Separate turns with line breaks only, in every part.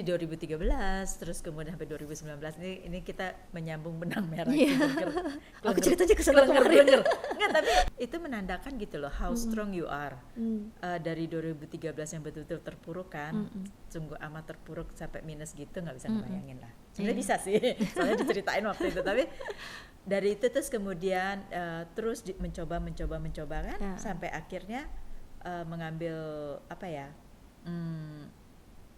Jadi 2013 terus kemudian sampai 2019 ini kita menyambung benang merah.
Aku cerita aja ke sana kemarin.
Enggak, tapi itu menandakan gitu loh how strong you are. Dari 2013 yang betul-betul terpuruk kan, sungguh amat terpuruk sampai minus gitu, nggak bisa ngebayangin lah. Sebenarnya bisa sih, soalnya diceritain waktu itu. Tapi dari itu terus kemudian terus mencoba kan, sampai akhirnya mengambil apa ya?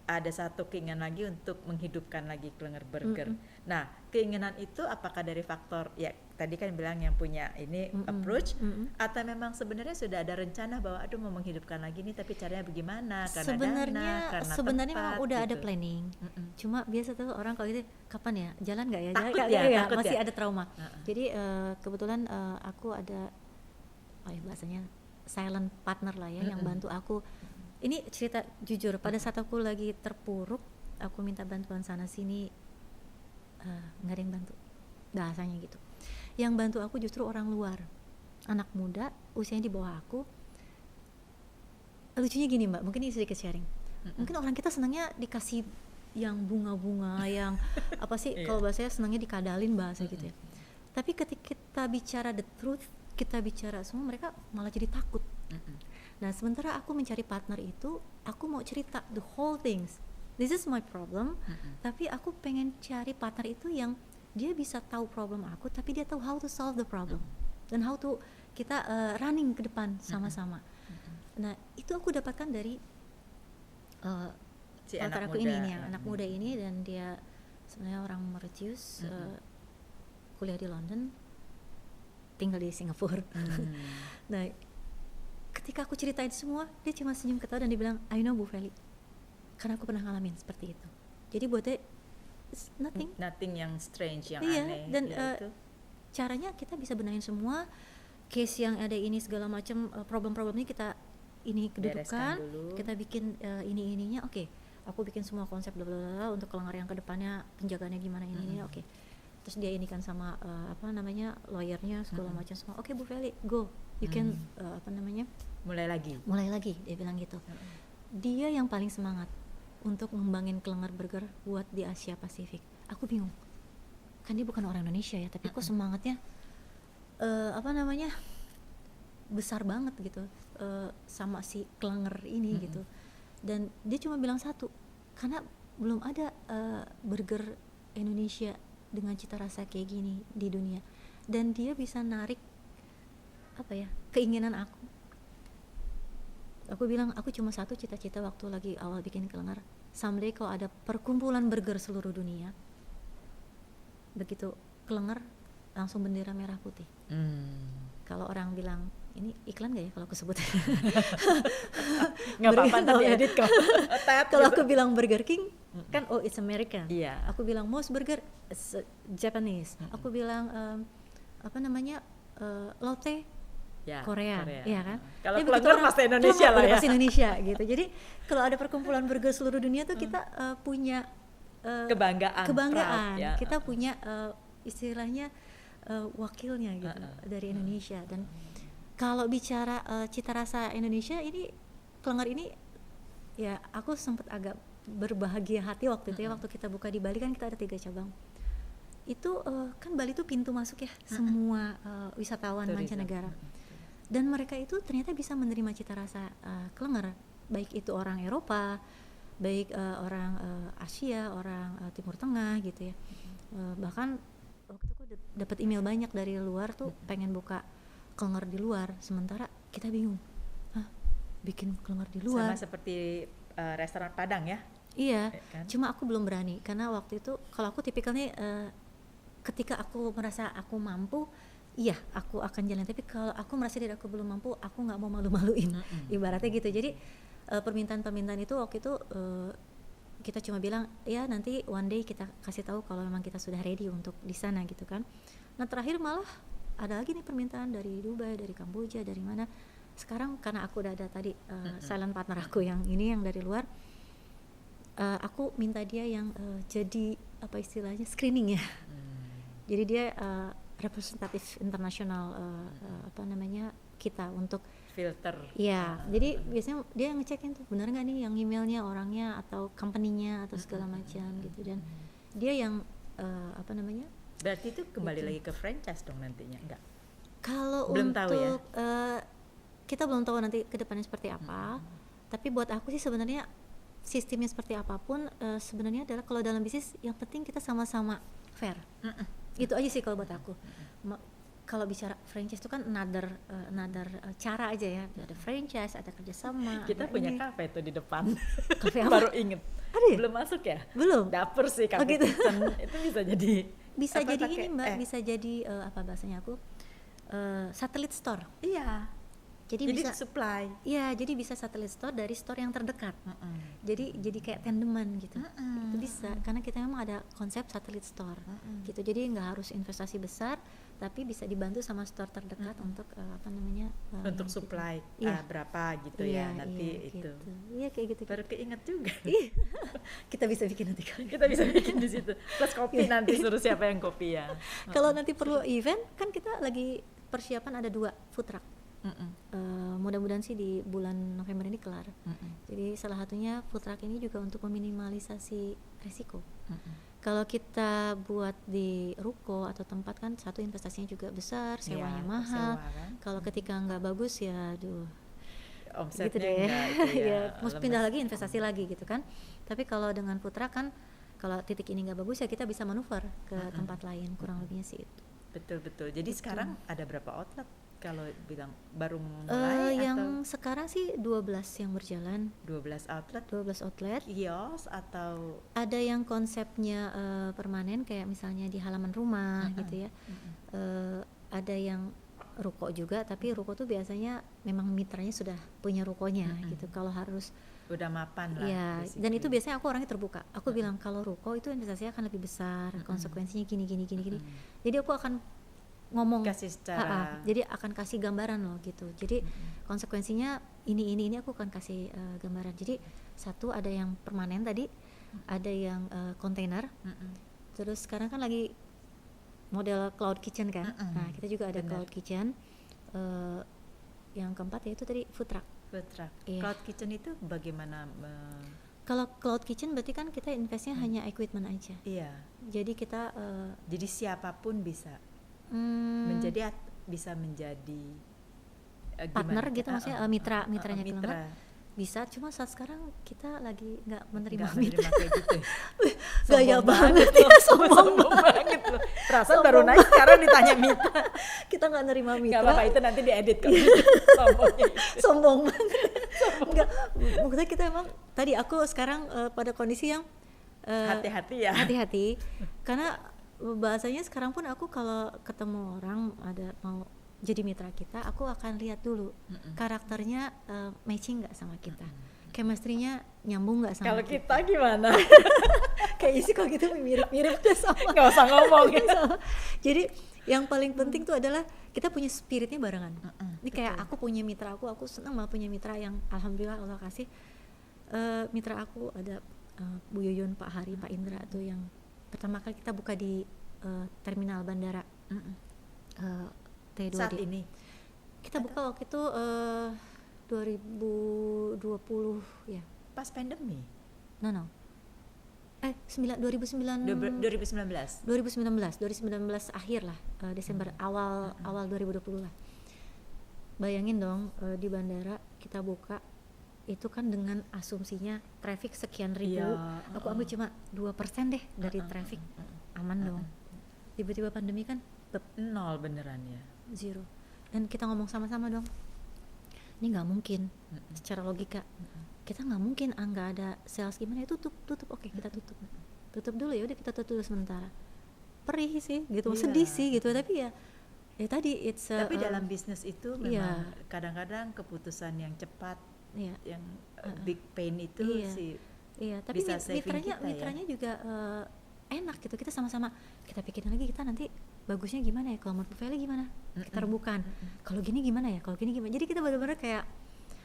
Ada satu keinginan lagi untuk menghidupkan lagi Klenger Burger. Nah, keinginan itu apakah dari faktor ya tadi kan bilang yang punya ini approach, atau memang sebenarnya sudah ada rencana bahwa aduh mau menghidupkan lagi nih tapi caranya bagaimana? Karena
sebenarnya memang udah gitu. Ada planning. Cuma biasa tuh orang kalau gitu kapan ya? Jalan nggak ya?
Takut
masih
ya?
ada trauma. Jadi kebetulan aku ada bahasanya silent partner lah ya yang bantu aku. Ini cerita jujur, pada saat aku lagi terpuruk, aku minta bantuan sana sini, nggak ada yang bantu, bahasanya gitu. Yang bantu aku justru orang luar, anak muda, usianya di bawah aku. Lucunya gini mbak, mungkin ini sedikit sharing. Mungkin orang kita senangnya dikasih yang bunga-bunga, yang apa sih, kalau bahasanya senangnya dikadalin bahasa gitu ya. Tapi ketika kita bicara the truth, kita bicara semua, mereka malah jadi takut. Nah sementara aku mencari partner itu, aku mau cerita the whole things, this is my problem, tapi aku pengen cari partner itu yang dia bisa tahu problem aku, tapi dia tahu how to solve the problem, dan how to kita running ke depan sama-sama. Nah itu aku dapatkan dari
si
partner aku ini ya, anak muda ini, dan dia sebenarnya orang Mauritius, kuliah di London, tinggal di Singapura. Nah ketika aku ceritain semua, dia cuma senyum ketawa dan dia bilang, I know Bu Feli, karena aku pernah ngalamin seperti itu. Jadi buatnya
nothing yang strange, yang aneh.
Dan caranya kita bisa benahin semua case yang ada ini segala macam, problem-problemnya kita ini kedudukan, kita bikin ininya, oke. Aku bikin semua konsep blablabla untuk Klenger yang kedepannya penjagaannya gimana ini, oke. Terus dia ini kan sama lawyernya segala macam semua. Oke Bu Feli, go. You can
mulai lagi
dia bilang gitu. Dia yang paling semangat untuk ngembangin Klenger Burger buat di Asia Pasifik. Aku bingung, kan dia bukan orang Indonesia ya, tapi kok semangatnya besar banget gitu, sama si Klenger ini gitu. Dan dia cuma bilang satu, karena belum ada burger Indonesia dengan cita rasa kayak gini di dunia, dan dia bisa narik keinginan aku. Aku bilang, aku cuma satu cita-cita waktu lagi awal bikin Klenger, someday kalau ada perkumpulan burger seluruh dunia, begitu Klenger langsung bendera merah putih. Kalau orang bilang, ini iklan gak ya kalau aku sebut?
Nggak apa-apa, tapi edit kok.
Kalau aku bilang Burger King, kan it's American.
Aku
bilang Moe's Burger Japanese. Aku bilang Lotte Korea, ya kan?
Kalau Klenger pasti Indonesia lah ya.
Pasti Indonesia gitu. Jadi kalau ada perkumpulan burger seluruh dunia tuh kita punya
kebanggaan.
Ya. Kita punya istilahnya wakilnya gitu dari Indonesia. Dan kalau bicara cita rasa Indonesia ini, Klenger ini ya aku sempat agak berbahagia hati waktu itu ya, waktu kita buka di Bali kan kita ada 3 cabang. Itu kan Bali itu pintu masuk ya semua wisatawan mancanegara. Dan mereka itu ternyata bisa menerima cita rasa Klenger, baik itu orang Eropa, baik orang Asia, orang Timur Tengah gitu ya. Bahkan waktu itu aku dapat email banyak dari luar tuh pengen buka Klenger di luar, sementara kita bingung, bikin Klenger di luar.
Sama seperti restoran Padang ya?
Iya, kan? Cuma aku belum berani karena waktu itu kalau aku tipikalnya ketika aku merasa aku mampu, iya aku akan jalan, tapi kalau aku merasa diri aku belum mampu, aku nggak mau malu-maluin, ibaratnya gitu. Jadi permintaan itu waktu itu kita cuma bilang ya nanti one day kita kasih tahu kalau memang kita sudah ready untuk di sana gitu kan. Nah terakhir malah ada lagi nih permintaan dari Dubai, dari Kamboja, dari mana. Sekarang karena aku udah ada tadi silent partner aku yang ini yang dari luar, aku minta dia yang jadi apa istilahnya screening ya. Jadi dia representatif internasional kita untuk
filter.
Iya, jadi biasanya dia yang ngecekin tuh benar nggak nih yang emailnya orangnya atau company-nya atau segala macam gitu, dan dia yang apa namanya?
Berarti itu kembali lagi ke franchise dong nantinya, enggak?
Kalau
Belum tahu ya?
untuk kita belum tahu nanti kedepannya seperti apa. Tapi buat aku sih sebenarnya sistemnya seperti apapun sebenarnya adalah kalau dalam bisnis yang penting kita sama-sama fair. Itu aja sih kalau buat aku. Kalau bicara franchise itu kan another cara aja ya. Ada franchise, ada kerjasama.
Kita
ada
punya
ini.
kafe tuh di depan.
Kafe apa?
Baru inget.
Ada ya?
Belum masuk ya?
Belum.
Dapur sih kafe
gitu.
kitchen. Itu bisa jadi.
Bisa
apa,
jadi
pakai,
ini Mbak, bisa jadi apa bahasanya aku? Satellite store.
Iya.
Jadi bisa
supply.
Iya, jadi bisa satellite store dari store yang terdekat. Jadi kayak tandeman gitu. Itu bisa karena kita memang ada konsep satellite store gitu. Jadi nggak harus investasi besar, tapi bisa dibantu sama store terdekat untuk apa namanya?
Untuk supply berapa gitu
iya,
ya nanti
iya,
itu.
Gitu. Iya kayak gitu.
Baru keinget juga.
Kita bisa bikin nanti kali.
Kita bisa bikin di situ. Plus kopi nanti suruh siapa yang kopi ya.
Kalau nanti perlu event kan kita lagi persiapan ada 2 food truck. Mudah-mudahan sih di bulan November ini kelar. Jadi salah satunya food truck ini juga untuk meminimalisasi resiko. Kalau kita buat di ruko atau tempat kan satu investasinya juga besar, sewanya mahal. Kan? Kalau ketika nggak bagus ya, aduh,
omsetnya
gitu deh.
ya,
Mesti pindah lagi investasi lagi gitu kan. Tapi kalau dengan food truck kan, kalau titik ini nggak bagus ya kita bisa manuver ke tempat lain, kurang lebihnya sih itu.
Betul. Jadi sekarang ada berapa outlet? Kalau bilang baru mulai
yang sekarang sih 12 yang berjalan.
12 outlet.
Kios
atau
ada yang konsepnya permanen kayak misalnya di halaman rumah gitu ya. Ada yang ruko juga, tapi ruko tuh biasanya memang mitranya sudah punya rukonya gitu. Kalau harus
udah mapan lah.
Ya, dan itu biasanya aku orangnya terbuka. Aku bilang kalau ruko itu investasinya akan lebih besar, konsekuensinya gini. Jadi aku akan ngomong
kasih secara
jadi akan kasih gambaran loh gitu. Jadi konsekuensinya ini aku akan kasih gambaran. Jadi satu ada yang permanen tadi, ada yang kontainer. Terus sekarang kan lagi model cloud kitchen kan. Nah, kita juga ada cloud kitchen. Yang keempat yaitu tadi food truck.
Iya. Cloud kitchen itu bagaimana?
Kalau cloud kitchen berarti kan kita investnya hanya equipment aja.
Iya.
Jadi kita
jadi siapapun bisa bisa menjadi
partner gitu maksudnya mitranya Kelengar bisa. Cuma saat sekarang kita lagi nggak menerima mitra
kayak gitu.
Gaya banget ya, sombong
banget loh. Perasaan baru naik sekarang ditanya mitra.
Kita nggak nerima mitra.
Gak apa-apa, itu nanti diedit kok.
Sombong banget. Enggak, maksudnya kita emang tadi aku sekarang pada kondisi yang hati-hati karena bahasanya sekarang pun aku kalau ketemu orang ada mau jadi mitra kita, aku akan lihat dulu karakternya matching nggak sama kita, chemistry-nya nyambung nggak sama
kalau kita gimana?
Kayak isi kalau gitu mirip-mirip deh sama.
Nggak usah ngomong.
Jadi yang paling penting tuh adalah kita punya spiritnya barengan. Ini kayak aku punya mitra aku senang banget punya mitra yang alhamdulillah Allah kasih. Mitra aku ada Bu Yuyun, Pak Hari, Pak Indra tuh yang pertama kali kita buka di terminal bandara T2
saat ini
kita buka waktu itu 2020 ya,
pas pandemi.
2019 akhir lah, Desember awal 2020 lah. Bayangin dong di bandara kita buka itu kan dengan asumsinya traffic sekian ribu, aku ambil cuma 2% deh dari traffic, aman dong. Tiba-tiba pandemi kan
nol beneran ya,
zero. Dan kita ngomong sama-sama dong, ini nggak mungkin secara logika, kita nggak mungkin nggak ada sales, gimana ya, tutup, oke kita tutup dulu ya, udah kita tutup dulu sementara. Perih sih gitu, sedih sih gitu, tapi ya tadi
tapi dalam bisnis itu memang kadang-kadang keputusan yang cepat, yang big pain itu sih
tapi
bisa saving
mitranya juga enak gitu, kita sama-sama kita pikirin lagi, kita nanti bagusnya gimana ya, kalau menurut Feli gimana, kita rebukan, kalau gini gimana ya, jadi kita benar-benar kayak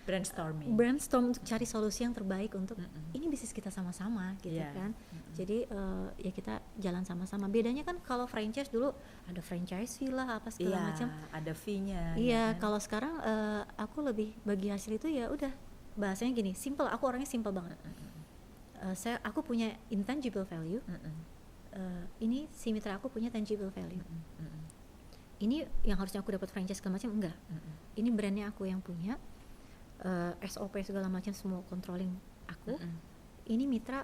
brainstorm untuk cari solusi yang terbaik untuk ini bisnis kita sama-sama gitu kan. Jadi ya kita jalan sama-sama. Bedanya kan kalau franchise dulu ada franchise fee lah apa segala macam,
ada fee-nya.
Iya, kalau sekarang aku lebih bagi hasil itu ya udah, bahasanya gini, simple. Aku orangnya simple banget. Aku punya intangible value. Ini si mitra aku punya tangible value. Ini yang harusnya aku dapat franchise segala macam enggak. Ini brandnya aku yang punya. SOP segala macam semua controlling aku. Ini mitra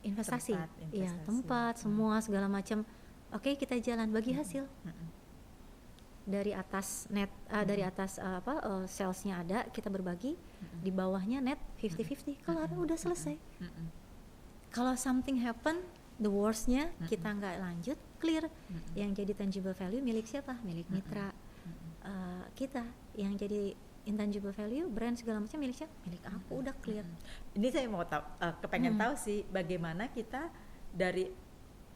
investasi. Ya, tempat semua segala macam. Oke, kita jalan bagi hasil. Dari atas net dari atas salesnya ada, kita berbagi. Di bawahnya net 50-50. Kalau udah selesai. Kalau something happen, the worstnya kita nggak lanjut, clear. Yang jadi tangible value milik siapa? Milik mitra. Kita yang jadi intangible value, brand segala macam milik siapa? Milik aku, udah clear.
Ini saya mau tahu, kepengen tahu sih bagaimana kita dari,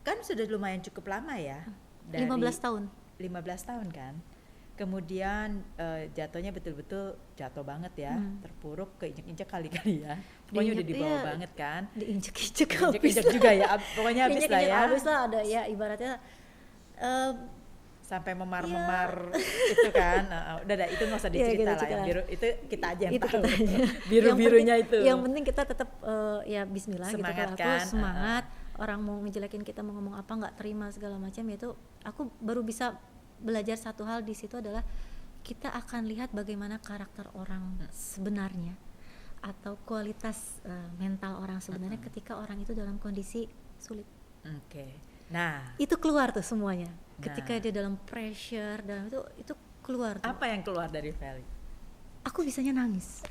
kan sudah lumayan cukup lama ya, dari
15 tahun.
15 tahun kan. Kemudian jatuhnya betul-betul jatuh banget ya, terpuruk, keinjek-injek kali-kali ya. Pokoknya udah di bawah banget kan.
Diinjek-injek
juga ya, pokoknya habis lah ya.
Habis lah, ada ya ibaratnya
sampai memar-memar itu kan. Udah itu nggak usah dicerita lah, yang biru itu kita aja yang tahu. Biru-birunya itu.
Yang penting kita tetap ya bismillah
semangat
gitu
kan.
Aku semangat. Orang mau ngejelekin kita, mau ngomong apa nggak terima segala macam, itu aku baru bisa belajar satu hal di situ adalah kita akan lihat bagaimana karakter orang sebenarnya atau kualitas mental orang sebenarnya ketika orang itu dalam kondisi sulit.
Nah,
itu keluar tuh semuanya. Ketika dia dalam pressure, dalam itu keluar tuh.
Apa yang keluar dari Feli?
Aku bisanya nangis.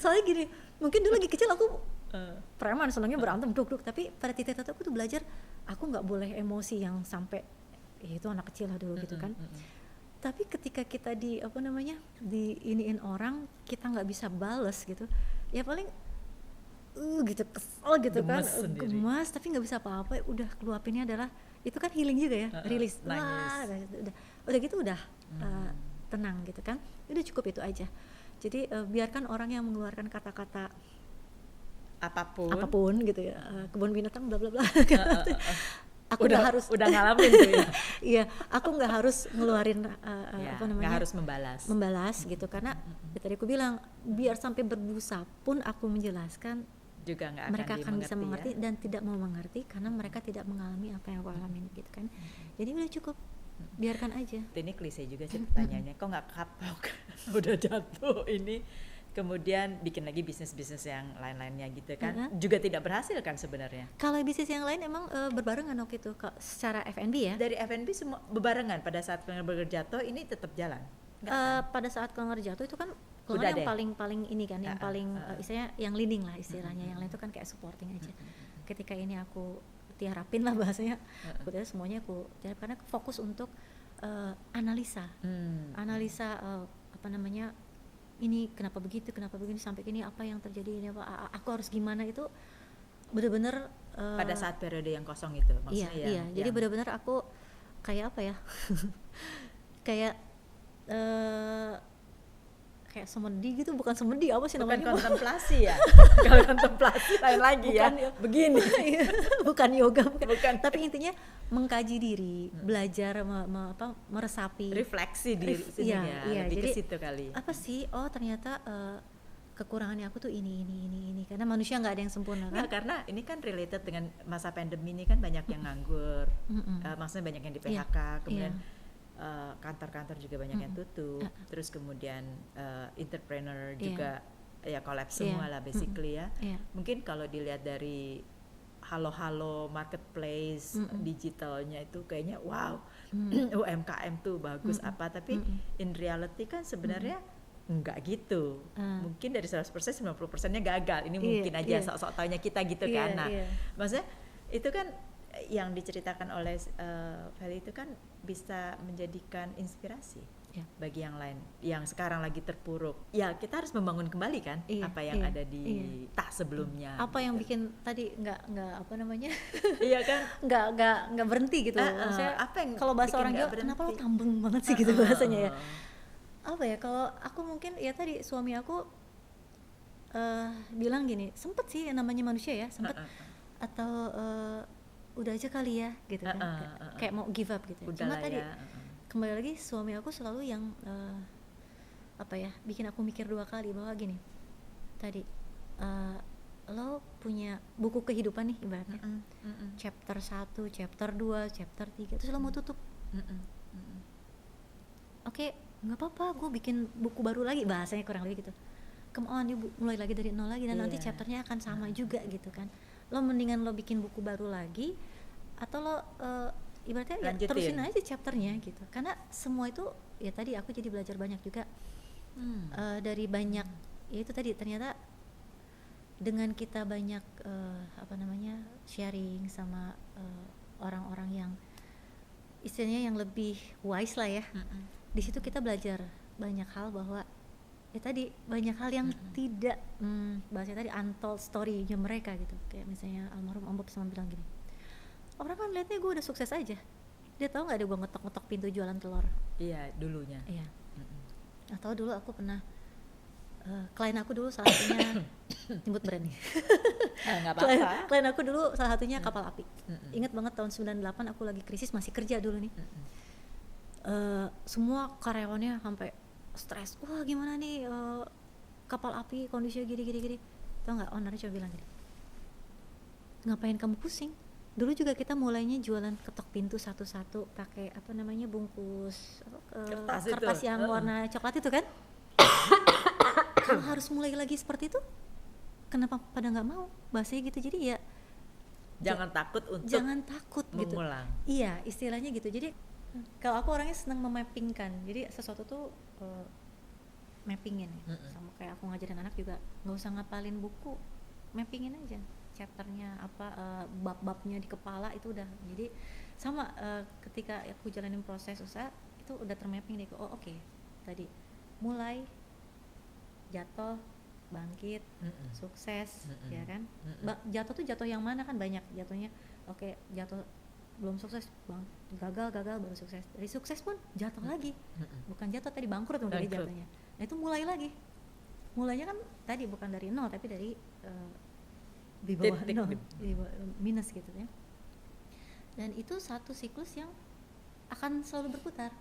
Soalnya gini, mungkin dulu lagi kecil aku preman, senangnya berantem, duk-duk. Tapi pada titik tertentu aku tuh belajar, aku nggak boleh emosi yang sampai itu anak kecil lah dulu gitu kan. Tapi ketika kita di iniin orang, kita nggak bisa bales gitu. Ya paling gitu, kesel gitu, gemas tapi nggak bisa apa-apa. Udah keluapinnya adalah itu kan healing juga ya, rilis. Udah gitu udah tenang gitu kan. Udah cukup itu aja. Jadi biarkan orang yang mengeluarkan kata-kata apapun gitu ya, kebun binatang bla bla bla. Aku udah ngalamin tuh ya. Iya, aku nggak harus ngeluarin
nggak harus membalas
gitu, karena tadi aku bilang biar sampai berbusa pun aku menjelaskan
juga nggak akan
mereka akan bisa mengerti
ya?
Dan tidak mau mengerti karena mereka tidak mengalami apa yang aku alami gitu kan. Jadi udah cukup, biarkan aja.
Ini klise juga sih pertanyaannya, kok nggak kapok udah jatuh ini kemudian bikin lagi bisnis-bisnis yang lain-lainnya gitu kan, juga tidak berhasil kan sebenarnya.
Kalau bisnis yang lain emang berbarengan waktu itu secara F&B ya.
Dari F&B semua berbarengan pada saat Klinger jatuh ini tetap jalan.
Pada saat Klinger jatuh itu kan Klinger yang paling ini kan, yang paling istilahnya yang leading lah istilahnya, yang lain itu kan kayak supporting aja. Ketika ini aku tiarapin lah bahasanya, aku semuanya aku tiarap karena fokus untuk analisa ini kenapa begitu, kenapa begini, sampai ini apa yang terjadi, ini apa, aku harus gimana, itu benar-benar
pada saat periode yang kosong itu maksudnya.
Iya. Jadi benar-benar aku kayak apa ya kayak semedi gitu, bukan semedi, apa sih namanya?
Bukan kontemplasi ya. Kalau kontemplasi lain lagi bukan, ya. Begini.
Bukan yoga, bukan. Tapi intinya mengkaji diri, belajar meresapi,
refleksi diri lebih jadi, ke situ kali.
Apa sih? Oh, ternyata kekurangannya aku tuh ini. Karena manusia nggak ada yang sempurna kan?
Karena ini kan related dengan masa pandemi ini kan banyak yang nganggur, maksudnya banyak yang di PHK, kemudian kantor-kantor juga banyak yang tutup, terus kemudian entrepreneur juga ya collapse semua lah basically ya. Mungkin kalau dilihat dari halo marketplace digitalnya itu kayaknya wow, UMKM tuh bagus tapi in reality kan sebenarnya enggak gitu. Mungkin dari 100% 90%-nya gagal. Ini mungkin aja sok-sok taunya kita gitu kan. Nah, maksudnya itu kan yang diceritakan oleh Feli itu kan bisa menjadikan inspirasi bagi yang lain yang sekarang lagi terpuruk. Ya kita harus membangun kembali kan apa yang ada di tas sebelumnya.
Apa yang bikin tadi nggak apa namanya?
Iya kan?
nggak berhenti gitu. Maksudnya
apa yang
kalau bahasa orang Jawa, kenapa lo tambeng banget sih gitu bahasanya ya? apa ya, kalau aku mungkin ya tadi suami aku bilang gini, sempet sih yang namanya manusia ya, sempet atau udah aja kali ya gitu kan, kayak mau give up gitu. Cuma tadi ya, kembali lagi suami aku selalu yang apa ya, bikin aku mikir 2 kali bahwa gini, tadi lo punya buku kehidupan nih ibaratnya, chapter 1, chapter 2, chapter 3, terus lo mau tutup, oke, nggak apa-apa, gue bikin buku baru lagi, bahasanya kurang lebih gitu. Come on, you mulai lagi dari nol lagi, dan nanti chapternya akan sama juga gitu kan. Lo mendingan lo bikin buku baru lagi, atau lo ibaratnya ya terusin aja chapternya gitu. Karena semua itu ya tadi aku jadi belajar banyak juga dari banyak, ya itu tadi ternyata dengan kita banyak apa namanya, sharing sama orang-orang yang istilahnya yang lebih wise lah ya. Di situ kita belajar banyak hal, bahwa ya tadi banyak hal yang tidak bahasanya tadi untold story-nya mereka gitu. Kayak misalnya almarhum Om Bob sama bilang gini, orang kan liatnya gue udah sukses aja, dia tahu nggak ada gue ngetok-ngetok pintu jualan telur.
Iya, dulunya.
Iya. Atau dulu aku pernah klien aku dulu salah satunya nyebut brand nih.
Nggak apa-apa.
Klien aku dulu salah satunya kapal api. Ingat banget tahun 98 aku lagi krisis, masih kerja dulu nih. Semua karyawannya sampai stres. Wah gimana nih kapal api kondisinya gini. Tau nggak, ownernya coba bilang gini, ngapain kamu pusing? Dulu juga kita mulainya jualan ketok pintu satu-satu pakai apa namanya, bungkus kertas yang warna coklat itu kan. Kalau harus mulai lagi seperti itu, kenapa pada nggak mau? Bahasanya gitu. Jadi ya
jangan takut untuk
gitu.
mengulang.
Iya, istilahnya gitu. Jadi kalau aku orangnya senang memappingkan. Jadi sesuatu tuh mappingin ya. Sama kayak aku ngajarin anak juga, nggak usah ngapalin buku, mappingin aja chapternya apa, bab-babnya di kepala itu udah. Jadi sama ketika aku jalanin proses usaha itu udah termapping deh. Oh oke, tadi mulai jatuh, bangkit, sukses, ya kan. Jatuh tuh jatuh yang mana kan banyak jatuhnya. Oke, jatuh belum sukses, gagal baru sukses. Dari sukses pun jatuh lagi, bukan jatuh tadi bangkrut dari jatuhnya. Nah itu mulai lagi. Mulainya kan tadi bukan dari nol, tapi dari di bawah nol, di bawah, minus gitu ya. Dan itu satu siklus yang akan selalu berputar.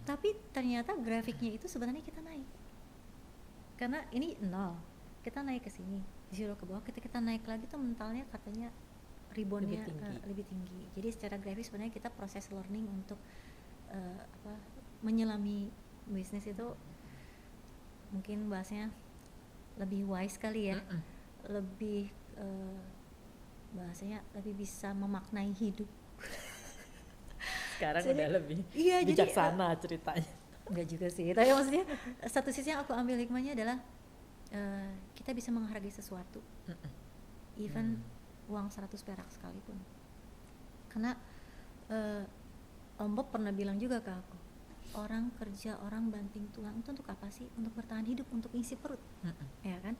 Tapi ternyata grafiknya itu sebenarnya kita naik. Karena ini nol, kita naik ke sini, zero ke bawah, kita naik lagi tuh mentalnya katanya reboundnya lebih tinggi. Jadi secara grafis sebenarnya kita proses learning untuk menyelami bisnis itu mungkin bahasanya lebih wise kali ya, lebih bahasanya lebih bisa memaknai hidup.
Sekarang jadi, udah lebih bijaksana ceritanya.
Enggak juga sih, tapi maksudnya satu sisi yang aku ambil hikmahnya adalah kita bisa menghargai sesuatu, even uang 100 perak sekalipun. Karena Om Bob pernah bilang juga ke aku, orang kerja, orang banting tulang itu untuk apa sih? Untuk bertahan hidup, untuk isi perut, ya kan?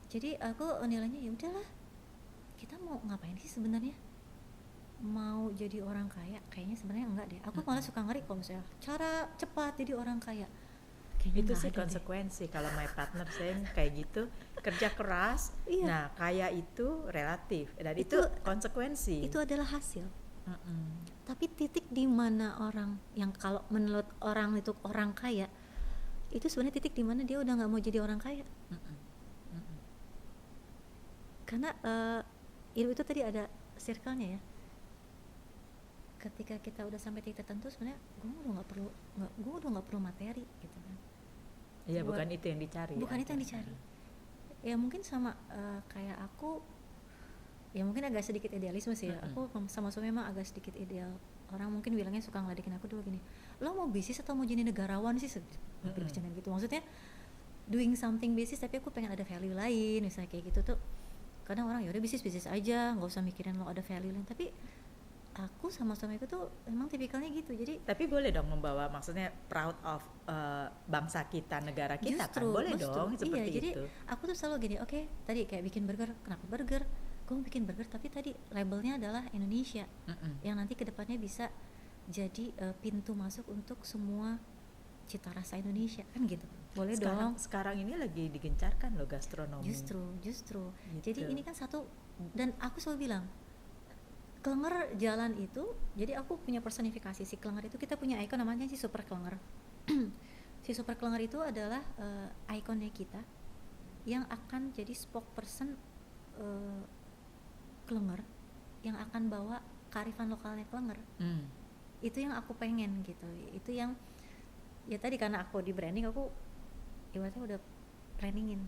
Jadi aku nilainya ya udahlah, kita mau ngapain sih sebenarnya? Mau jadi orang kaya? Kayaknya sebenarnya enggak deh. Aku malah suka ngeri kalau misalnya cara cepat jadi orang kaya. Kayaknya
itu sih konsekuensi. Kalau my partner saya kayak gitu, kerja keras. Iya. Nah, kaya itu relatif dan itu konsekuensi.
Itu adalah hasil. Tapi titik di mana orang yang kalau menurut orang itu orang kaya, itu sebenarnya titik di mana dia udah nggak mau jadi orang kaya. Karena itu tadi ada circle-nya ya. Ketika kita udah sampai titik tertentu, sebenarnya gue udah nggak perlu materi gitu kan.
Iya, bukan itu yang dicari.
Bukan itu yang dicari. Ya mungkin sama kayak aku, ya mungkin agak sedikit idealisme sih ya. Aku sama suami memang agak sedikit ideal. Orang mungkin bilangnya suka ngeledekin aku dulu gini, lo mau bisnis atau mau jadi negarawan sih? Hampir bercanda gitu. Maksudnya doing something bisnis tapi aku pengen ada value lain, misalnya kayak gitu tuh. Kadang orang ya udah bisnis aja, nggak usah mikirin lo ada value lain. Tapi aku sama suamiku tuh emang tipikalnya gitu. Jadi
tapi boleh dong membawa, maksudnya proud of bangsa kita, negara kita. Justru, kan boleh dong seperti
jadi
itu.
Aku tuh selalu gini, oke, tadi kayak bikin burger, kenapa burger? Gue mau bikin burger tapi tadi labelnya adalah Indonesia, yang nanti kedepannya bisa jadi pintu masuk untuk semua cita rasa Indonesia kan gitu. Boleh
sekarang,
dong.
Sekarang ini lagi digencarkan loh gastronomi.
Justru.
Gitu.
Jadi ini kan satu, dan aku selalu bilang Klenger jalan itu, jadi aku punya personifikasi si Klenger itu, kita punya ikon namanya si Super Klenger. Si Super Klenger itu adalah ikonnya kita yang akan jadi spokesperson Klenger, yang akan bawa kearifan lokalnya Klenger. Itu yang aku pengen gitu. Itu yang ya tadi karena aku di branding, aku ibaratnya udah planningin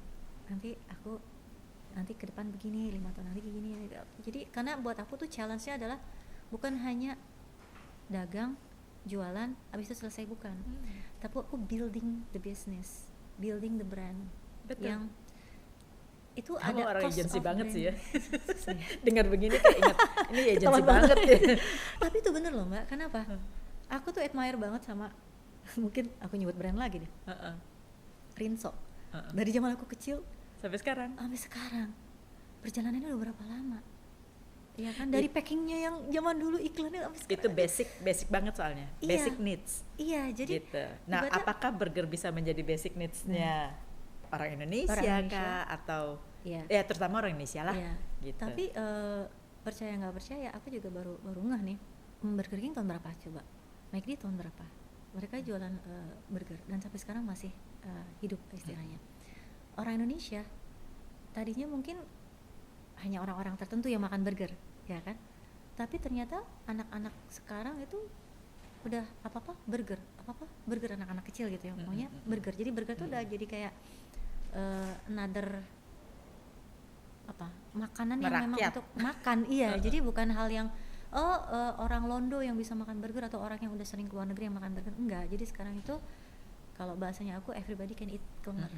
nanti ke depan begini, 5 tahun nanti begini. Jadi karena buat aku tuh challenge-nya adalah bukan hanya dagang, jualan, habis itu selesai, bukan. Tapi aku building the business, building the brand.
Betul.
Yang itu
kamu
ada
orang
cost
agency
of
banget
brand.
sih ya. Dengar begini kayak ingat ini agency banget ya.
Tapi itu bener loh Mbak, kenapa? Aku tuh admire banget sama mungkin aku nyebut brand lagi deh. Rinso. Dari zaman aku kecil
sampai sekarang
perjalanannya udah berapa lama ya kan, dari packingnya yang zaman dulu iklannya sampai sekarang
itu basic banget soalnya. Basic needs.
Iya, jadi
gitu. Nah, apakah burger bisa menjadi basic needs-nya orang Indonesia kah, atau ya terutama orang Indonesia lah gitu.
Tapi percaya nggak percaya, aku juga baru ngeh nih, Burger King tahun berapa coba, McD tahun berapa mereka jualan burger, dan sampai sekarang masih hidup istilahnya. Orang Indonesia tadinya mungkin hanya orang-orang tertentu yang makan burger, ya kan? Tapi ternyata anak-anak sekarang itu udah apa-apa burger anak-anak kecil gitu ya, maunya burger. Jadi burger tuh udah jadi kayak another makanan yang memang untuk makan. Jadi bukan hal yang orang Londo yang bisa makan burger atau orang yang udah sering ke luar negeri yang makan burger, enggak. Jadi sekarang itu kalau bahasanya aku, everybody can eat Klenger.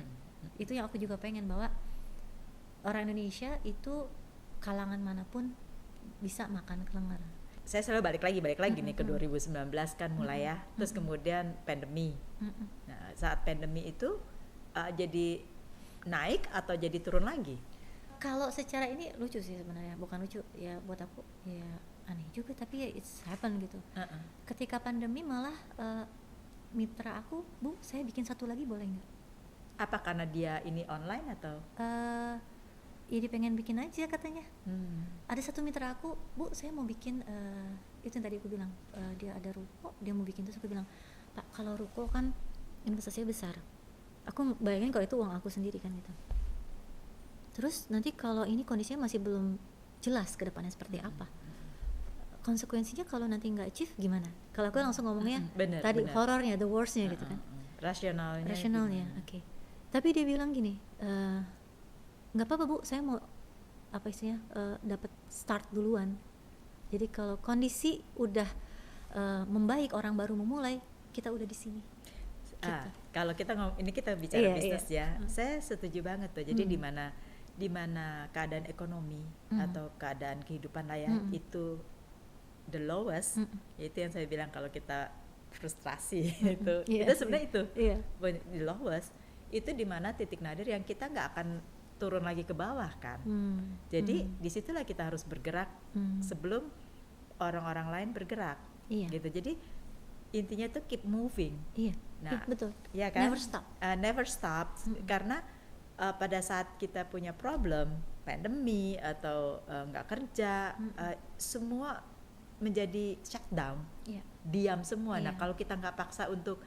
Itu yang aku juga pengen, bahwa orang Indonesia itu kalangan manapun bisa makan Klenger.
Saya selalu balik lagi nih ke 2019 kan mulai ya, terus kemudian pandemi. Nah, saat pandemi itu jadi naik atau jadi turun lagi?
Kalau secara ini lucu sih sebenarnya, bukan lucu ya, buat aku ya aneh juga, tapi ya it's happen gitu. Ketika pandemi malah mitra aku, Bu, saya bikin satu lagi boleh nggak?
Apa karena dia ini online atau?
Ya dia pengen bikin aja katanya. Ada satu mitra aku, Bu, saya mau bikin itu yang tadi aku bilang, dia ada ruko, dia mau bikin. Terus aku bilang, Pak, kalau ruko kan investasinya besar, aku bayangin kalau itu uang aku sendiri kan gitu. Terus nanti kalau ini kondisinya masih belum jelas ke depannya seperti apa, konsekuensinya kalau nanti nggak achieve gimana? Kalau aku langsung ngomongnya tadi horornya, the worstnya gitu kan. Rasionalnya, oke. Tapi dia bilang gini, nggak apa-apa Bu, saya mau apa istilahnya dapat start duluan. Jadi kalau kondisi udah membaik, orang baru memulai, kita udah di sini. Gitu.
Kalau kita ini kita bicara bisnis ya, saya setuju banget tuh. Jadi di mana keadaan ekonomi atau keadaan kehidupan lah ya itu the lowest, itu yang saya bilang kalau kita frustrasi itu sebenarnya itu the lowest, itu di mana titik nadir yang kita nggak akan turun lagi ke bawah kan. Jadi disitulah kita harus bergerak sebelum orang-orang lain bergerak, gitu. Jadi intinya tuh keep moving. Nah,
betul.
Ya kan?
Never stop.
Karena pada saat kita punya problem, pandemi atau nggak kerja, semua menjadi shutdown, diam semua. Nah, kalau kita nggak paksa untuk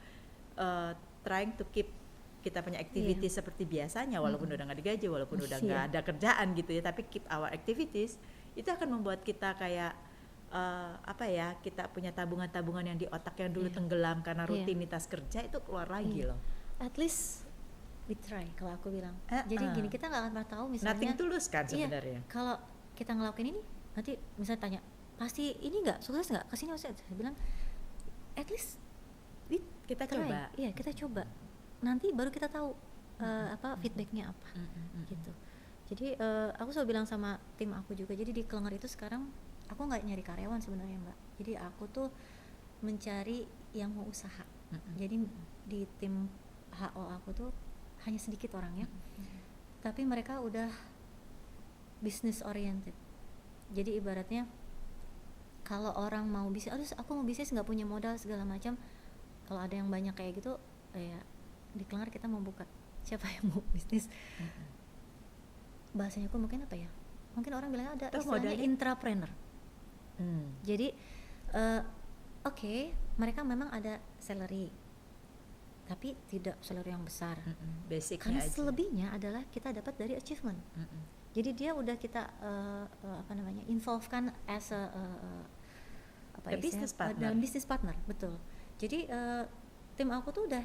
trying to keep kita punya activities seperti biasanya, walaupun udah nggak digaji, walaupun udah nggak ada kerjaan gitu ya, tapi keep our activities, itu akan membuat kita kayak kita punya tabungan-tabungan yang di otak yang dulu tenggelam karena rutinitas kerja itu keluar lagi loh.
At least we try, kalau aku bilang. Jadi gini, kita nggak akan pernah tahu misalnya.
Nothing tulus kan sebenarnya.
Kalau kita ngelakuin ini, nanti misalnya tanya, pasti ini nggak sukses nggak? Kesini saya bilang, at least
kita
try.
coba.
Iya, kita coba. Nanti baru kita tahu feedbacknya apa, gitu. Jadi aku selalu bilang sama tim aku juga. Jadi di Klenger itu sekarang aku nggak nyari karyawan sebenarnya Mbak. Jadi aku tuh mencari yang mau usaha. Jadi di tim HO aku tuh hanya sedikit orangnya, tapi mereka udah business oriented. Jadi ibaratnya kalau orang mau bisnis, aku mau bisnis nggak punya modal segala macam. Kalau ada yang banyak kayak gitu, ya di Klenger kita mau buka, siapa yang mau bisnis, bahasanya aku mungkin apa ya, mungkin orang bilangnya ada istilahnya intrapreneur. Jadi oke, mereka memang ada salary tapi tidak salary yang besar, karena aja. Selebihnya adalah kita dapat dari achievement. Jadi dia udah kita involvekan as a dalam business partner, betul. Jadi tim aku tuh udah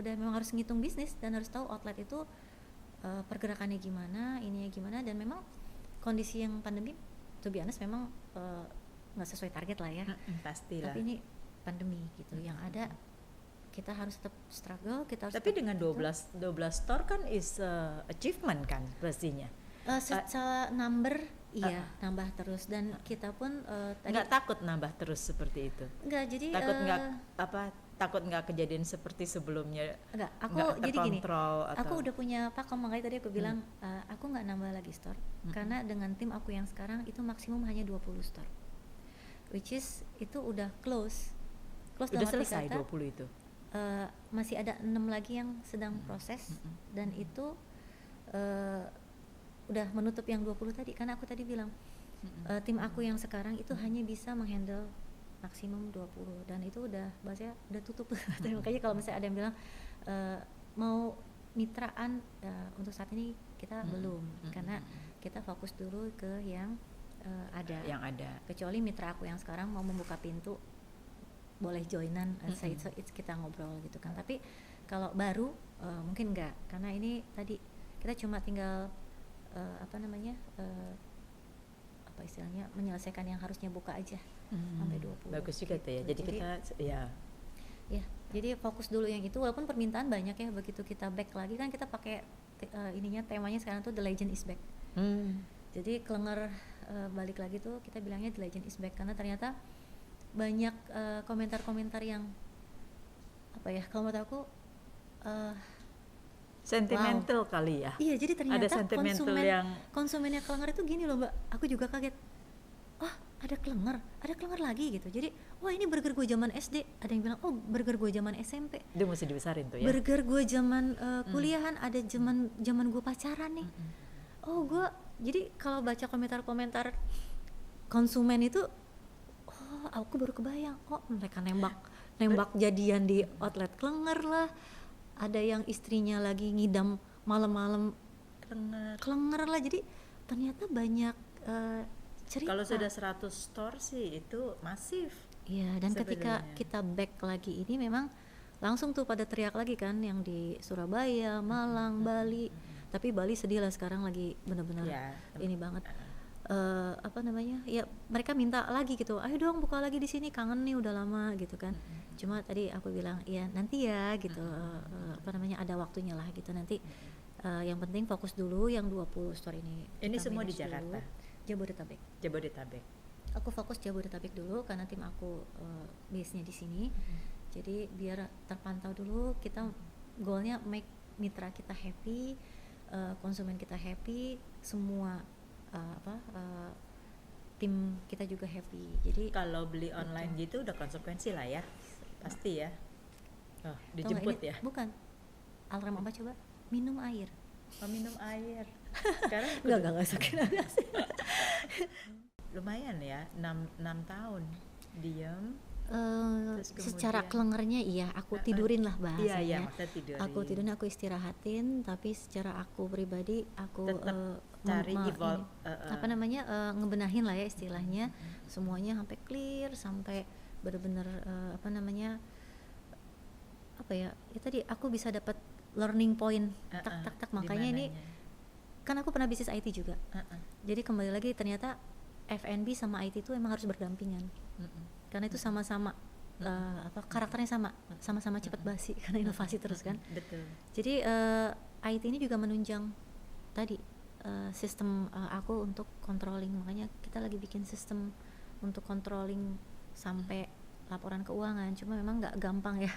memang harus ngitung bisnis dan harus tahu outlet itu pergerakannya gimana, ininya gimana, dan memang kondisi yang pandemi, to be honest memang nggak sesuai target lah ya.
Pastilah.
Tapi ini pandemi gitu, yang ada kita harus tetap struggle, kita harus.
Tapi dengan 12 store kan is achievement kan pastinya.
Secara number iya nambah terus, dan kita pun
nggak takut nambah terus seperti itu.
Nggak, jadi
takut nggak kejadian seperti sebelumnya.
Aku jadi gini, aku udah punya pakem, makanya tadi aku bilang aku nggak nambah lagi store, karena dengan tim aku yang sekarang itu maksimum hanya 20 store, which is itu udah close
udah selesai kata, 20 itu.
Masih ada 6 lagi yang sedang proses, dan itu udah menutup yang 20 tadi, karena aku tadi bilang tim aku yang sekarang itu hanya bisa menghandle maksimum 20, dan itu udah bahasanya udah tutup. Dan makanya kalau misalnya ada yang bilang mau mitraan, untuk saat ini kita belum, karena kita fokus dulu ke yang ada. Kecuali mitra aku yang sekarang mau membuka pintu, boleh joinan, kita ngobrol gitu kan. Tapi kalau baru mungkin enggak, karena ini tadi kita cuma tinggal istilahnya menyelesaikan yang harusnya buka aja sampai 20.
Bagus juga tuh ya. Jadi kita
jadi fokus dulu yang itu, walaupun permintaan banyak ya. Begitu kita back lagi kan kita pakai temanya sekarang tuh The Legend is Back. Jadi Klenger balik lagi tuh kita bilangnya The Legend is Back, karena ternyata banyak komentar-komentar yang kalau menurut aku
sentimental kali ya.
Iya, jadi ternyata
ada
konsumennya Klenger itu gini loh Mbak, aku juga kaget. Ada Klenger lagi gitu. Jadi ini burger gue zaman SD, ada yang bilang burger gue zaman SMP.
Dia mesti dibesarin tuh ya.
Burger gue zaman kuliahan, ada zaman gue pacaran nih. Gue jadi kalau baca komentar-komentar konsumen itu, aku baru kebayang, mereka nembak jadian di outlet Klenger lah. Ada yang istrinya lagi ngidam malam-malam Klenger lah. Jadi ternyata banyak cerita.
Kalau sudah 100 store sih itu masif.
Iya, dan ketika kita back lagi ini memang langsung tuh pada teriak lagi kan, yang di Surabaya, Malang, Bali. Tapi Bali sedih lah sekarang, lagi benar-benar ini banget. Ya mereka minta lagi gitu, ayo dong buka lagi di sini, kangen nih udah lama gitu kan. Cuma tadi aku bilang ya nanti ya gitu, ada waktunya lah gitu nanti. Yang penting fokus dulu yang 20 store ini.
Ini semua di Jakarta?
Jabodetabek. Aku fokus Jabodetabek dulu karena tim aku base-nya di sini. Jadi biar terpantau dulu, kita goalnya make mitra kita happy, konsumen kita happy, semua tim kita juga happy. Jadi
kalau beli online gitu udah konsekuensi lah ya, pasti ya. Dijemput ya?
Bukan. Alarm apa coba? Minum air.
Minum air. Sekarang
enggak sakit.
Lumayan ya, 6 tahun diam.
Secara Klengernya iya, aku tidurin lah bahasanya.
Tidurin.
Aku tidurin, aku istirahatin, tapi secara aku pribadi aku
cari
ngebenahin lah ya istilahnya, semuanya sampai clear, sampai benar-benar tadi aku bisa dapat learning point tak makanya ini kan aku pernah bisnis IT juga. Jadi kembali lagi ternyata F&B sama IT itu emang harus berdampingan. Karena itu sama-sama karakternya sama-sama cepat basi karena inovasi terus kan.
Betul.
Jadi IT ini juga menunjang tadi sistem aku untuk controlling, makanya kita lagi bikin sistem untuk controlling sampai laporan keuangan. Cuma memang nggak gampang ya,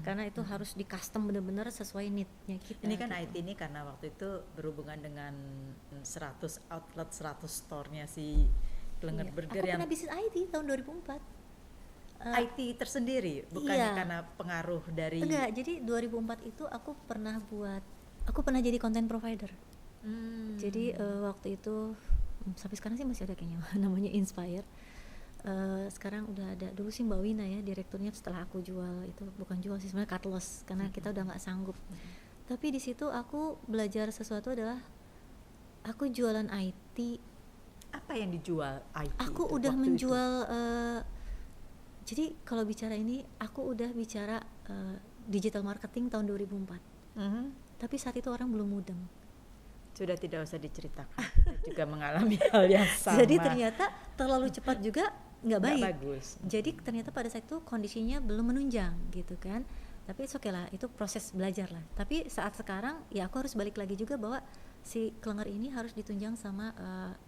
karena itu harus di custom benar-benar sesuai need-nya kita.
Ini kan
gitu.
IT ini karena waktu itu berhubungan dengan 100 outlet, 100 store-nya si Klenger Burger
aku pernah bisnis IT tahun 2004.
IT tersendiri, bukannya
iya.
karena pengaruh dari
Enggak, jadi 2004 itu aku pernah jadi content provider. Jadi waktu itu sampai sekarang sih masih ada kayaknya namanya Inspire. Sekarang udah ada, dulu sih Mbak Wina ya direkturnya, setelah aku jual itu, bukan jual sih sebenarnya, cut loss karena kita udah nggak sanggup. Tapi di situ aku belajar sesuatu adalah aku jualan IT.
apa yang dijual IT
Aku
itu
udah
waktu
menjual jadi kalau bicara ini aku udah bicara digital marketing tahun 2004. Tapi saat itu orang belum mudeng.
Sudah tidak usah diceritakan, kita juga mengalami hal yang sama.
Jadi ternyata terlalu cepat juga nggak baik.
Bagus.
Jadi ternyata pada saat itu kondisinya belum menunjang gitu kan. Tapi oke lah, itu proses belajar lah. Tapi saat sekarang ya aku harus balik lagi juga bahwa si Klenger ini harus ditunjang sama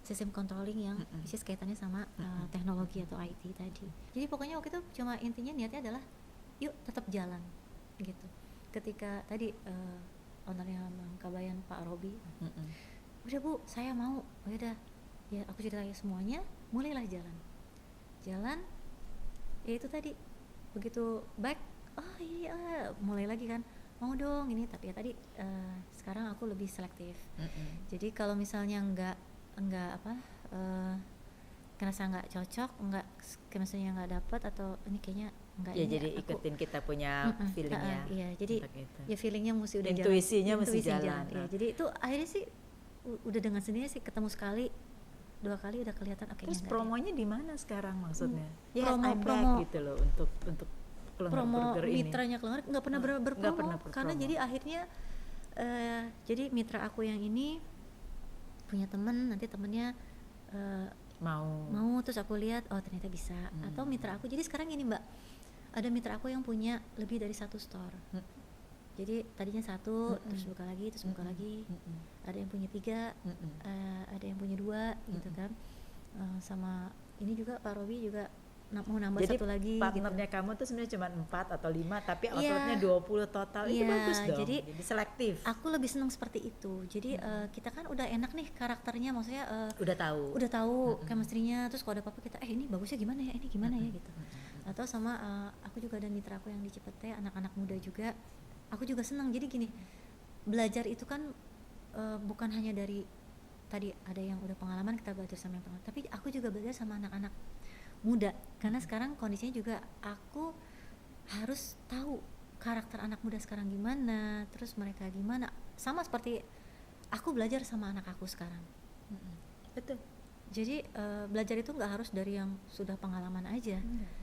sistem controlling yang which is kaitannya sama teknologi atau IT tadi. Jadi pokoknya waktu itu cuma intinya niatnya adalah yuk tetap jalan gitu. Ketika tadi ownernya Kabayan Pak Robi, udah Bu saya mau, oh yaudah ya aku ceritain semuanya, mulailah jalan ya itu tadi begitu back, oh iya mulai lagi kan, mau dong ini, tapi ya tadi sekarang aku lebih selektif. Jadi kalau misalnya nggak kerasa nggak cocok, nggak misalnya nggak dapat atau ini kayaknya nggak,
Ya
ini
jadi ikutin kita punya feelingnya.
iya jadi ya feelingnya mesti udah
intuisinya
jalan,
mesti jalan.
ya. Jadi itu akhirnya sih udah dengan sendirinya sih, ketemu sekali 2 kali udah kelihatan oke.
Terus promonya di mana sekarang maksudnya? Yes,
promo
I'm back gitu loh untuk Klenger
promo
Burger ini.
mitranya Klenger nggak pernah berpromo karena jadi akhirnya jadi mitra aku yang ini punya temen, nanti temennya mau terus aku lihat oh ternyata bisa. Atau mitra aku, jadi sekarang ini Mbak, ada mitra aku yang punya lebih dari 1 store. Jadi tadinya 1 terus buka lagi ada yang punya 3, ada yang punya 2 gitu kan. Sama ini juga Pak Robi juga mau nambah
jadi
1 lagi.
Jadi partnernya
gitu.
kamu tuh sebenarnya cuma 4 atau 5 tapi outletnya 20 total. Itu bagus dong.
Jadi
selektif.
Aku lebih senang seperti itu. Jadi kita kan udah enak nih karakternya, maksudnya
udah tahu
chemistry-nya, terus kalau ada apa-apa kita ini bagusnya gimana ya, ini gimana ya gitu. Atau sama aku juga ada mitra aku yang di Cipete, anak-anak muda juga. Aku juga senang. Jadi gini, belajar itu kan bukan hanya dari tadi ada yang udah pengalaman, kita belajar sama yang pengalaman, tapi aku juga belajar sama anak-anak muda, karena sekarang kondisinya juga aku harus tahu karakter anak muda sekarang gimana, terus mereka gimana, sama seperti aku belajar sama anak aku sekarang.
Betul.
Jadi belajar itu nggak harus dari yang sudah pengalaman aja,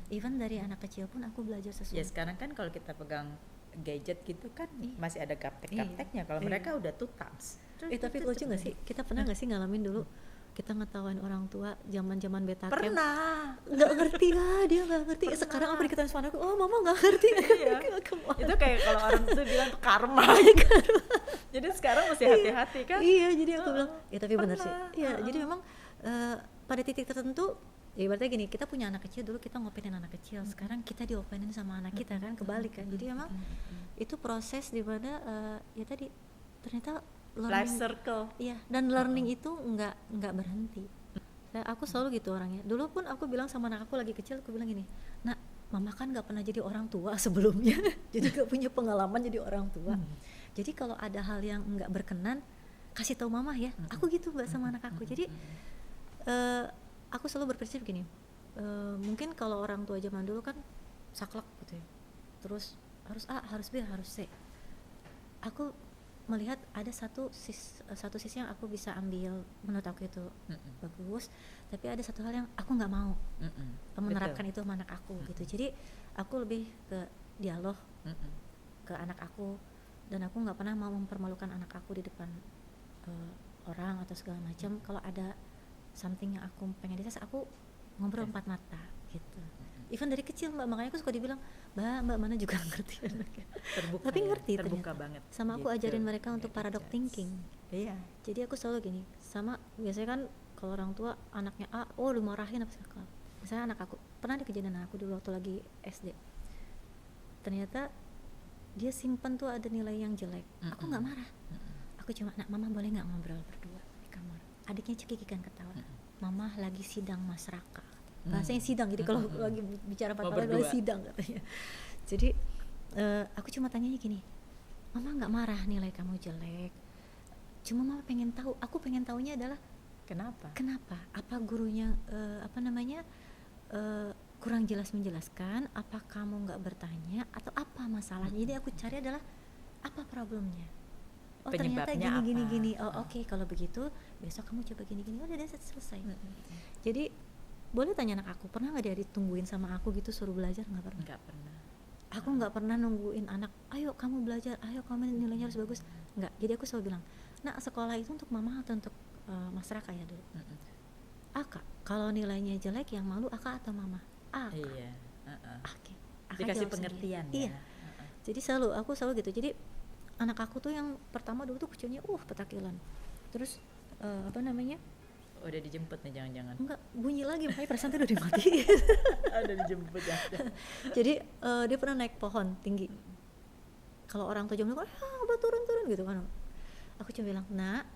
even dari anak kecil pun aku belajar sesuatu.
Ya sekarang kan kalau kita pegang gadget gitu kan masih ada gaptek-gapteknya. Kalau mereka udah tutas.
Tapi lucu nggak sih, kita pernah nggak sih ngalamin dulu kita ngetawain orang tua zaman beta camp?
Pernah.
Nggak ngerti lah, dia nggak ngerti. Pernah. Sekarang apa dikatain sama aku, oh mama nggak ngerti.
Itu kayak kalau orang tuh bilang karma. Jadi sekarang mesti hati-hati kan.
Iya, jadi aku bilang ya tapi benar sih. Iya, jadi memang pada titik tertentu ya ibaratnya gini, kita punya anak kecil, dulu kita ngopenin anak kecil, sekarang kita diopenin sama anak kita kan, kebalik kan. Jadi memang itu proses di mana ya tadi ternyata learning,
life circle.
Iya, dan learning itu nggak berhenti. Aku selalu gitu orangnya. Dulu pun aku bilang sama anak aku lagi kecil, aku bilang gini, nak, mama kan nggak pernah jadi orang tua sebelumnya, jadi nggak punya pengalaman jadi orang tua. Jadi kalau ada hal yang nggak berkenan, kasih tahu mama ya. Aku gitu Mbak sama anak aku. Jadi aku selalu berprinsip gini, mungkin kalau orang tua zaman dulu kan saklek gitu ya, terus harus A, harus B, harus C. Aku melihat ada satu sisi yang aku bisa ambil, menurut aku itu bagus, tapi ada satu hal yang aku nggak mau menerapkan itu sama anak aku gitu. Jadi aku lebih ke dialog ke anak aku, dan aku nggak pernah mau mempermalukan anak aku di depan orang atau segala macam. Kalau ada something yang aku pengen disas, aku ngobrol 4 mata gitu. Even dari kecil Mbak, makanya aku suka dibilang Mbak mana juga ngerti anaknya.
Terbuka,
tapi ngerti
ya, terbuka
ternyata.
banget.
Sama aku
gitu.
ajarin mereka untuk paradox thinking.
Iya.
Jadi aku selalu gini, sama biasanya kan kalau orang tua anaknya A, oh dimarahin apa segala. Misalnya anak aku, pernah ada kejadian aku dulu waktu lagi SD. Ternyata dia simpan tuh ada nilai yang jelek. Aku nggak marah. Aku cuma, nak mama boleh nggak ngobrol berdua di kamar. Adiknya cekikikan ketawa. Mama lagi sidang Mas Raka. bahasanya sidang. Jadi kalau lagi bicara paparan adalah sidang katanya. Jadi aku cuma tanyanya gini, mama nggak marah nilai kamu jelek, cuma mama pengen tahu, aku pengen tahunya adalah kenapa apa gurunya kurang jelas menjelaskan, apa kamu nggak bertanya atau apa masalahnya. Jadi aku cari adalah apa problemnya. Oh ternyata gini. Oh oke, kalau begitu besok kamu coba gini. Udah selesai. Jadi boleh tanya anak aku, pernah nggak dia ditungguin sama aku gitu suruh belajar? Nggak pernah. Aku nggak pernah nungguin anak, ayo kamu belajar, ayo kamu nilainya harus bagus. Nggak. Jadi aku selalu bilang, nah sekolah itu untuk mama atau untuk Mas Raka ya dulu? Kak, kalau nilainya jelek yang malu Kak atau mama? Kak.
Iya.
Oke.
Dikasih pengertian ya.
Iya. Jadi aku selalu gitu. Jadi anak aku tuh yang pertama dulu tuh kecilnya petakilan. Terus
udah dijemput nih jangan-jangan.
Enggak, bunyi lagi makanya perasaan tuh udah dimatiin.
Udah dijemput ya.
Jadi dia pernah naik pohon tinggi. Kalau orang tua jam udah turun gitu kan. Aku cuma bilang, "Nak,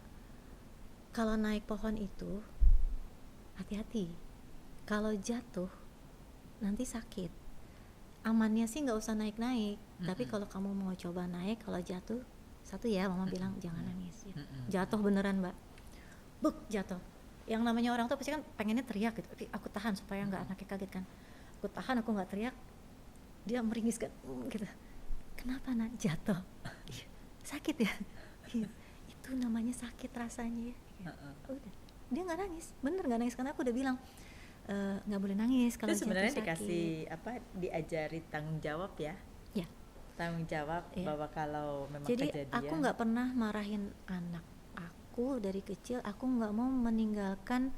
kalau naik pohon itu hati-hati. Kalau jatuh nanti sakit. Amannya sih nggak usah naik-naik. Tapi kalau kamu mau coba naik, kalau jatuh, satu ya, mama bilang jangan nangis. Ya. Jatuh beneran, Mbak. Buk, jatuh. Yang namanya orang tua pasti kan pengennya teriak gitu. Tapi aku tahan supaya nggak anaknya kaget kan. Aku tahan, aku nggak teriak. Dia meringis kan, gitu. Kenapa nak jatuh? Sakit ya? Itu namanya sakit rasanya ya. Udah, dia nggak nangis, bener nggak nangis karena aku udah bilang nggak boleh nangis kalau jatuh sakit.
Sebenarnya dikasih diajari tanggung jawab ya.
Ya.
Tanggung jawab bahwa kalau memang
jadi,
kejadian.
aku nggak pernah marahin anak aku dari kecil. Aku nggak mau meninggalkan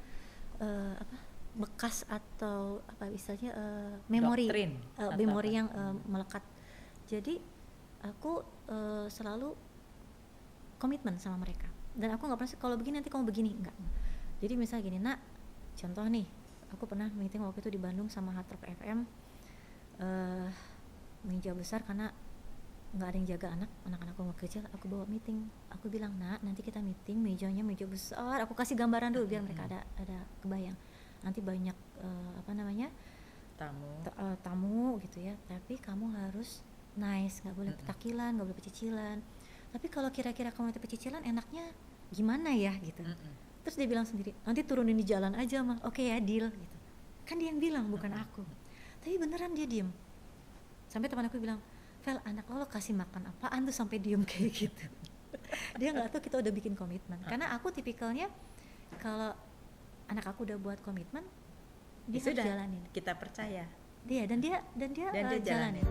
bekas atau istilahnya memori yang melekat. Jadi aku selalu komitmen sama mereka. Dan aku nggak pernah kalau begini nanti kamu begini, enggak. Jadi misalnya gini, nak, contoh nih, aku pernah meeting waktu itu di Bandung sama Hard Rock FM, meja besar karena nggak ada yang jaga anak-anakku waktu kecil. Aku bawa meeting, aku bilang, nak, nanti kita meeting, mejanya meja besar. Aku kasih gambaran dulu biar mereka ada kebayang. Nanti banyak tamu gitu ya. Tapi kamu harus nice, nggak boleh petakilan, nggak boleh pecicilan. Tapi kalau kira-kira kamu nanti pecicilan, enaknya gimana ya gitu. Terus dia bilang sendiri, nanti turunin di jalan aja mah. Oke ya, deal gitu. Kan dia yang bilang, bukan aku. Tapi beneran dia diem. Sampai teman aku bilang, Vel, anak lo kasih makan apaan tuh sampai diem kayak gitu. Dia nggak tahu kita udah bikin komitmen. Karena aku tipikalnya kalau anak aku udah buat komitmen, dia harus jalanin.
Kita percaya.
Dan dia jalanin.